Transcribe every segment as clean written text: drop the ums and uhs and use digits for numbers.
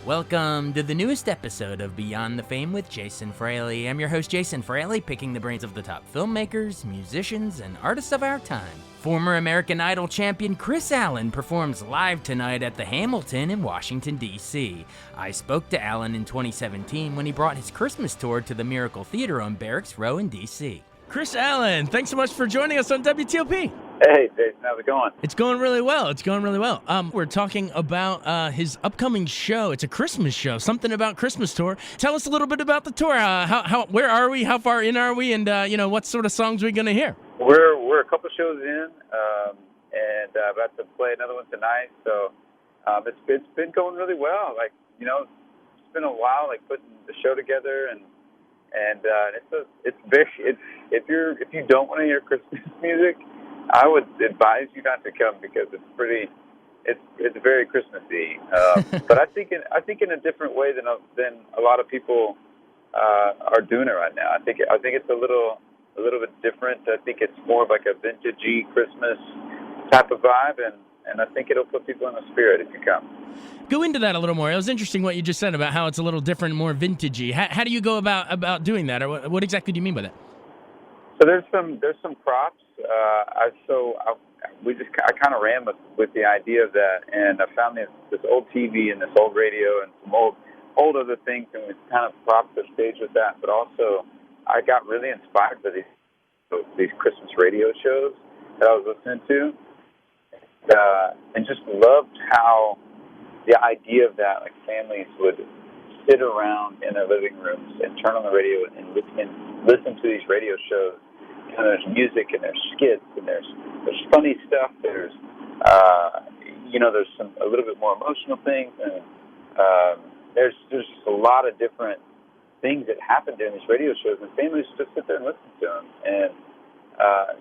Welcome to the newest episode of Beyond the Fame with Jason Fraley. I'm your host, Jason Fraley, picking the brains of the top filmmakers, musicians, and artists of our time. Former American Idol champion Kris Allen performs live tonight at the Hamilton in Washington, D.C. I spoke to Allen in 2017 when he brought his Christmas tour to the Miracle Theater on Barracks Row in D.C. Kris Allen, thanks so much for joining us on WTOP. Hey, Jason, how's it going? It's going really well. We're talking about his upcoming show. It's a Christmas show, something about Christmas tour. Tell us a little bit about the tour. Where are we? How far in are we? And what sort of songs are we going to hear? We're a couple shows in, and about to play another one tonight. So it's been going really well. It's been a while, putting the show together, and if you don't want to hear Christmas music, I would advise you not to come because it's very Christmassy. But I think in a different way than a lot of people are doing it right now. I think it's a little bit different. I think it's more of like a vintagey Christmas type of vibe, and I think it'll put people in the spirit if you come. Go into that a little more. It was interesting what you just said about how it's a little different, more vintagey. How do you go about doing that, or what exactly do you mean by that? So there's some props. I kind of ran with the idea of that, and I found this old TV and this old radio and some old other things, and we kind of propped the stage with that. But also, I got really inspired by these Christmas radio shows that I was listening to, and just loved how the idea of that, families would sit around in their living rooms and turn on the radio and listen to these radio shows. And there's music and there's skits and there's funny stuff. There's there's a little bit more emotional things, and there's just a lot of different things that happen during these radio shows, and families just sit there and listen to them. And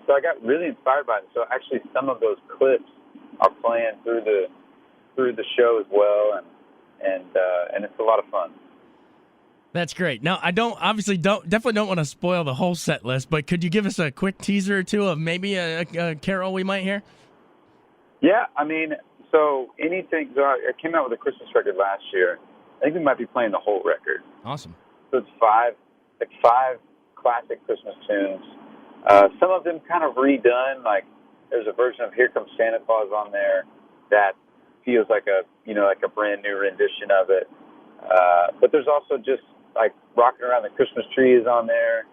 so I got really inspired by it. So actually, some of those clips are playing through the show as well, and it's a lot of fun. That's great. Now, definitely don't want to spoil the whole set list, but could you give us a quick teaser or two of maybe a carol we might hear? Yeah, so I came out with a Christmas record last year. I think we might be playing the whole record. Awesome. So it's five classic Christmas tunes. Some of them kind of redone. There's a version of "Here Comes Santa Claus" on there that feels like a brand new rendition of it. But there's also just "Rocking Around the Christmas Tree" is on there.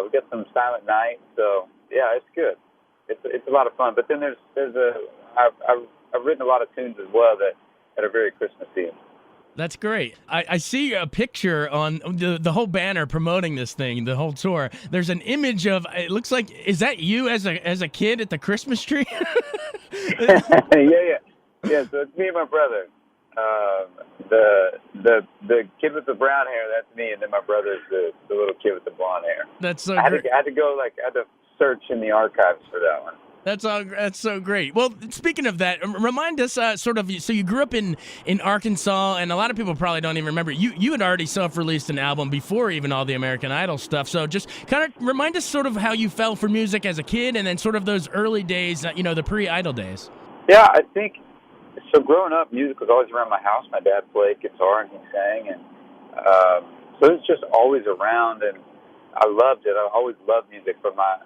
We got some "Silent Night," so yeah, it's good. It's a lot of fun. But then I've written a lot of tunes as well that are very Christmassy. That's great. I see a picture on the whole banner promoting this thing, the whole tour. There's an image of, it looks like, is that you as a kid at the Christmas tree? Yeah. So it's me and my brother. The kid with the brown hair, that's me, and then my brother's the little kid with the blonde hair. That's so great. I had to search in the archives for that one. That's so great. Well, speaking of that, remind us so you grew up in Arkansas, and a lot of people probably don't even remember. You had already self-released an album before even all the American Idol stuff. So just kind of remind us sort of how you fell for music as a kid, and then sort of those early days, the pre-Idol days. Yeah, I think so. Growing up, music was always around my house. My dad played guitar and he sang, and so it was just always around, and I loved it. I always loved music, but my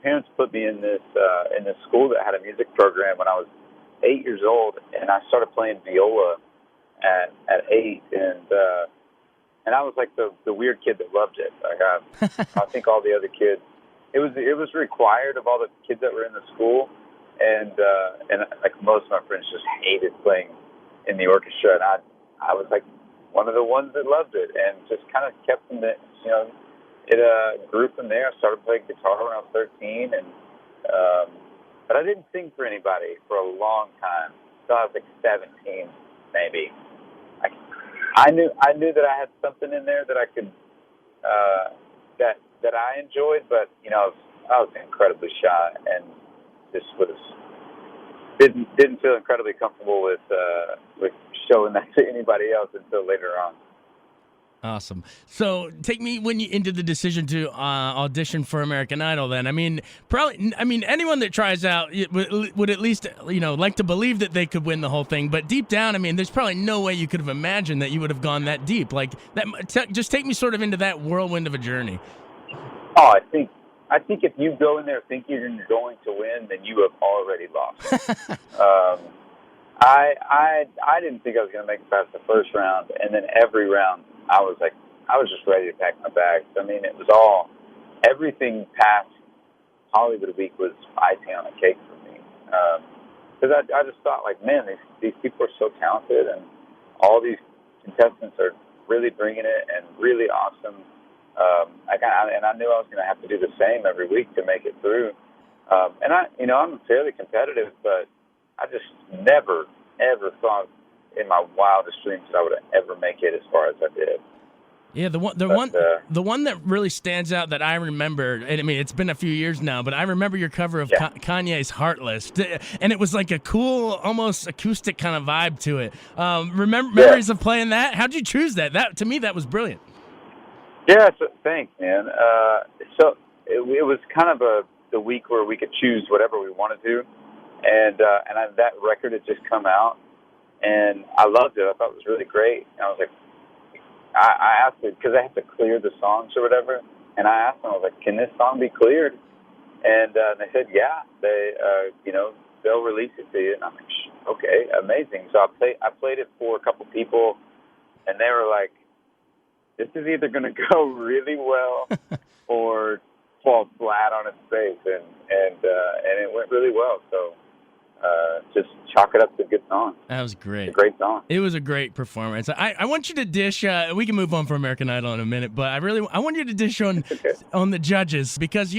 parents put me in this school that had a music program when I was 8 years old, and I started playing viola at 8, and I was like the weird kid that loved it. I think all the other kids, it was required of all the kids that were in the school, and most of my friends just hated playing in the orchestra, and I was like one of the ones that loved it, and just kind of kept in the It grew from there. I started playing guitar when I was 13, but I didn't sing for anybody for a long time. So I was 17, maybe. I knew that I had something in there that I could that I enjoyed, but I was incredibly shy and just didn't feel incredibly comfortable with showing that to anybody else until later on. Awesome. So take me into the decision to audition for American Idol. Then, I mean, probably, I mean, anyone that tries out would at least, like to believe that they could win the whole thing. But deep down, I mean, there's probably no way you could have imagined that you would have gone that deep. Like that. Just take me sort of into that whirlwind of a journey. Oh, I think if you go in there thinking you're going to win, then you have already lost. I didn't think I was going to make it past the first round, and then every round I was just ready to pack my bags. I mean, it was everything past Hollywood Week was icing on the cake for me. Because I just thought, like, man, these people are so talented, and all these contestants are really bringing it and really awesome. And I knew I was going to have to do the same every week to make it through. And I'm fairly competitive, but I just never, ever thought in my wildest dreams that I would ever make it as far as I did. Yeah, the one that really stands out that I remember, and I mean it's been a few years now, but I remember your cover of Kanye's "Heartless," and it was like a cool, almost acoustic kind of vibe to it. Memories of playing that? How'd you choose that? That to me, that was brilliant. Yeah, thanks, man. So it was kind of the week where we could choose whatever we wanted to, and that record had just come out, and I loved it. I thought it was really great. And I was like, I asked it because I have to clear the songs or whatever, and I asked them, I was like, can this song be cleared? And they said, yeah, they'll release it to you. And I'm like, okay, amazing. So I played it for a couple people, and they were like, this is either going to go really well or fall flat on its face, and it went really well. So just chalk it up to a good song. That was great. It's a great song. It was a great performance. I want you to dish. We can move on from American Idol in a minute, but I want you to dish on on the judges because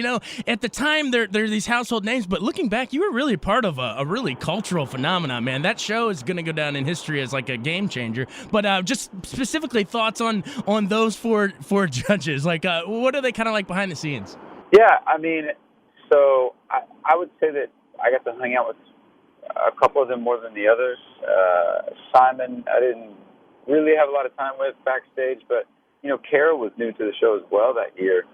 at the time they're these household names, but looking back, you were really part of a really cultural phenomenon, man. That show is going to go down in history as like a game changer. But just specifically thoughts on those four judges. Like, what are they kind of like behind the scenes? Yeah, I mean, so I would say that I got to hang out with a couple of them more than the others. Simon, I didn't really have a lot of time with backstage, but Kara was new to the show as well that year,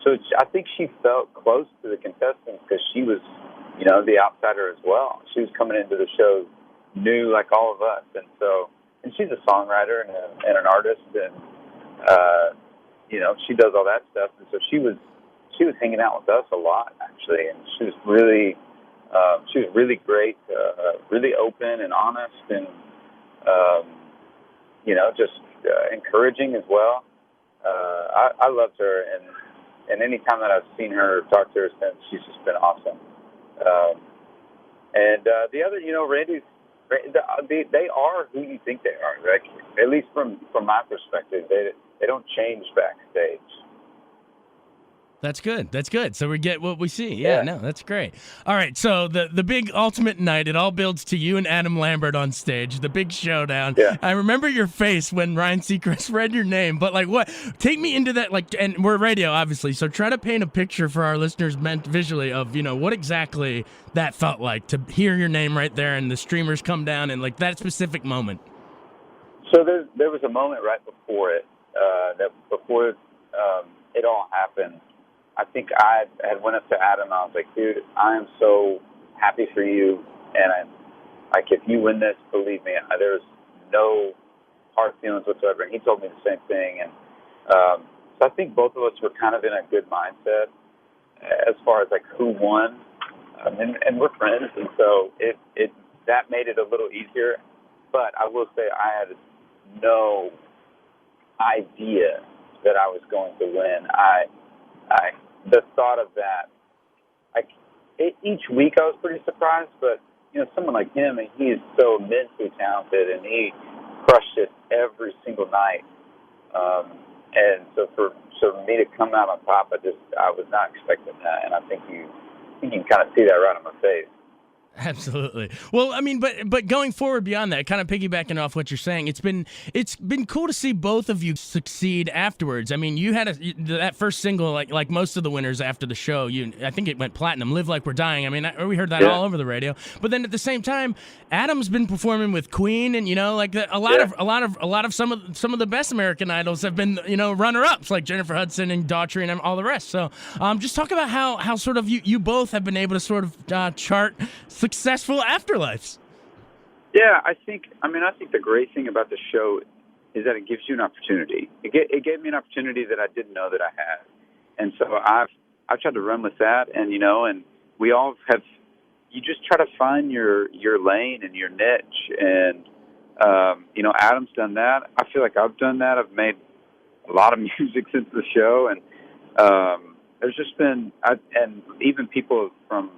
so I think she felt close to the contestants because she was, the outsider as well. She was coming into the show new like all of us, and she's a songwriter and an artist, and she does all that stuff, and so she was hanging out with us a lot actually, and she was really great, really open and honest, and just encouraging as well. I loved her, and any time that I've seen her, talk to her since, she's just been awesome. And the other, Randy's, they are who you think they are. Like, at least from my perspective, they don't change backstage. That's good. That's good. So we get what we see. Yeah, no, that's great. All right, so the big ultimate night, it all builds to you and Adam Lambert on stage, the big showdown. Yeah. I remember your face when Ryan Seacrest read your name, but like what? Take me into that, like, and we're radio, obviously, so try to paint a picture for our listeners visually of, what exactly that felt like to hear your name right there and the streamers come down and like that specific moment. So there was a moment right before it, before it all happened. I think I had went up to Adam. I was like, dude, I am so happy for you. And if you win this, believe me, there's no hard feelings whatsoever. And he told me the same thing. And so I think both of us were kind of in a good mindset as far as like who won. And we're friends. And so that made it a little easier. But I will say I had no idea that I was going to win. The thought of that, each week I was pretty surprised, but someone like him, and he is so immensely talented, and he crushed it every single night. And so for me to come out on top, I was not expecting that, and I think you can kind of see that right on my face. Absolutely. Well, I mean, but going forward beyond that, kind of piggybacking off what you're saying, it's been cool to see both of you succeed afterwards. I mean, you had that first single, like most of the winners after the show. I think it went platinum. "Live Like We're Dying." I mean, we heard that all over the radio. But then at the same time, Adam's been performing with Queen, and a lot of some of the best American Idols have been runner-ups, like Jennifer Hudson and Daughtry and all the rest. So just talk about how sort of you both have been able to sort of chart successful afterlives. Yeah, I think the great thing about the show is that it gives you an opportunity. It gave me an opportunity that I didn't know that I had, and so I've tried to run with that. And and we all have. You just try to find your lane and your niche, and Adam's done that. I feel like I've done that. I've made a lot of music since the show, and there's just been and even people from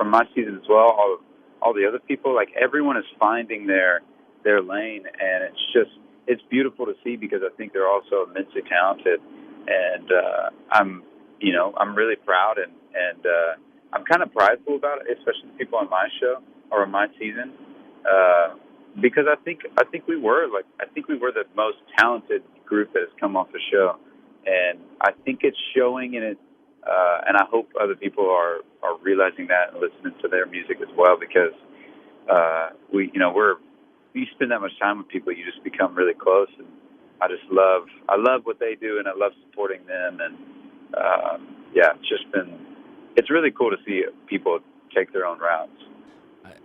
my season as well, all the other people, like everyone is finding their lane, and it's beautiful to see, because I think they're also immensely talented, and I'm really proud, and I'm kind of prideful about it, especially the people on my show or on my season, because I think we were the most talented group that has come off the show, and I think it's showing in it. And I hope other people are realizing that and listening to their music as well, because you spend that much time with people, you just become really close, and I love what they do, and I love supporting them, and it's really cool to see people take their own routes.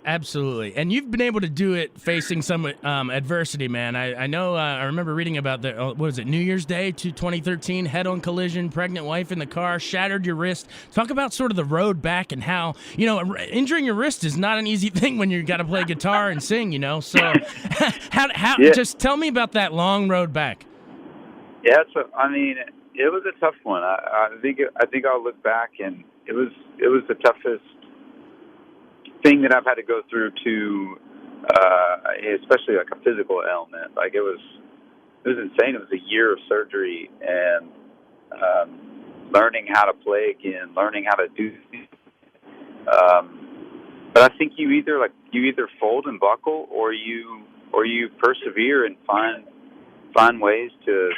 Absolutely. And you've been able to do it facing some adversity, man. I know, I remember reading about what was it, New Year's Day 2013, head-on collision, pregnant wife in the car, shattered your wrist. Talk about sort of the road back and how, injuring your wrist is not an easy thing when you got to play guitar and sing, So just tell me about that long road back. Yeah, it was a tough one. I think I'll look back, and it was the toughest thing that I've had to go through to, especially like a physical ailment. Like it was insane. It was a year of surgery and learning how to play again, learning how to do things. But I think you either fold and buckle, or you persevere and find ways to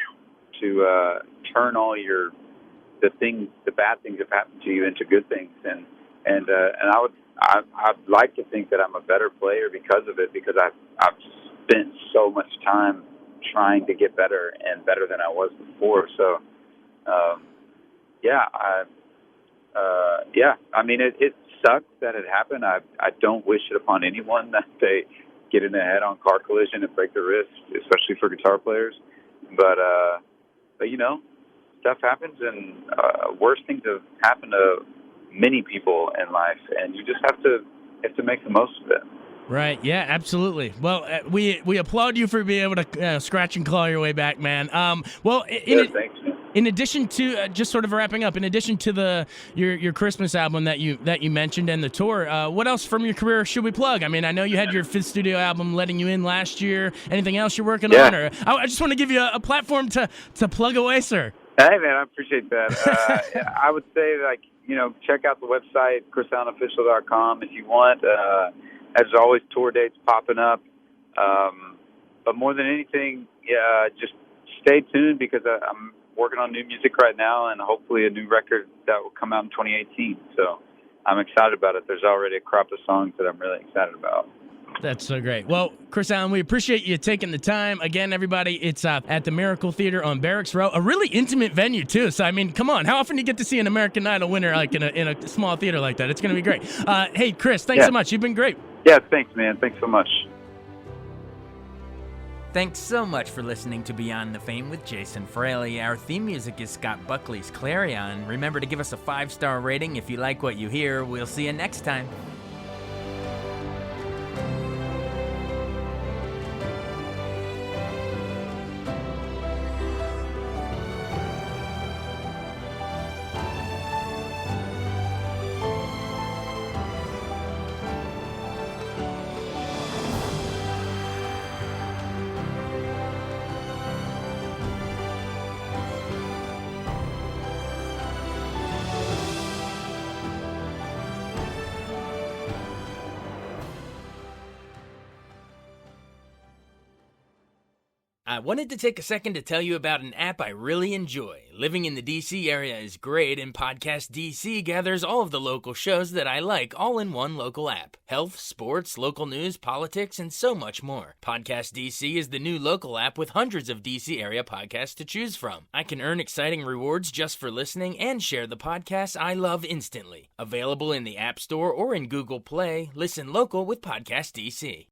turn all the bad things that happened to you into good things, and I'd like to think that I'm a better player because of it, because I've spent so much time trying to get better and better than I was before. So, it sucks that it happened. I don't wish it upon anyone that they get in a head-on car collision and break their wrist, especially for guitar players. But stuff happens, and worse things have happened to many people in life, and you just have to make the most of it. Right. Yeah, absolutely. Well, we applaud you for being able to scratch and claw your way back, man. Thanks, man. In addition to just sort of wrapping up, in addition to your Christmas album that you mentioned and the tour, what else from your career should we plug? I mean, I know you had your 5th studio album, Letting You In, last year. Anything else you're working on? Or I just want to give you a platform to plug away, sir. Hey, man, I appreciate that. I would say, check out the website, KrisAllenOfficial.com, if you want. As always, tour dates popping up. But more than anything, just stay tuned, because I'm working on new music right now, and hopefully a new record that will come out in 2018. So I'm excited about it. There's already a crop of songs that I'm really excited about. That's so great. Well, Kris Allen, we appreciate you taking the time. Again, everybody, it's at the Miracle Theater on Barracks Row, a really intimate venue, too. So, I mean, come on. How often do you get to see an American Idol winner like in a small theater like that? It's going to be great. Hey, Kris, thanks so much. You've been great. Yeah, thanks, man. Thanks so much. Thanks so much for listening to Beyond the Fame with Jason Fraley. Our theme music is Scott Buckley's Clarion. Remember to give us a 5-star rating if you like what you hear. We'll see you next time. I wanted to take a second to tell you about an app I really enjoy. Living in the DC area is great, and Podcast DC gathers all of the local shows that I like all in one local app. Health, sports, local news, politics, and so much more. Podcast DC is the new local app with hundreds of DC area podcasts to choose from. I can earn exciting rewards just for listening and share the podcasts I love instantly. Available in the App Store or in Google Play, listen local with Podcast DC.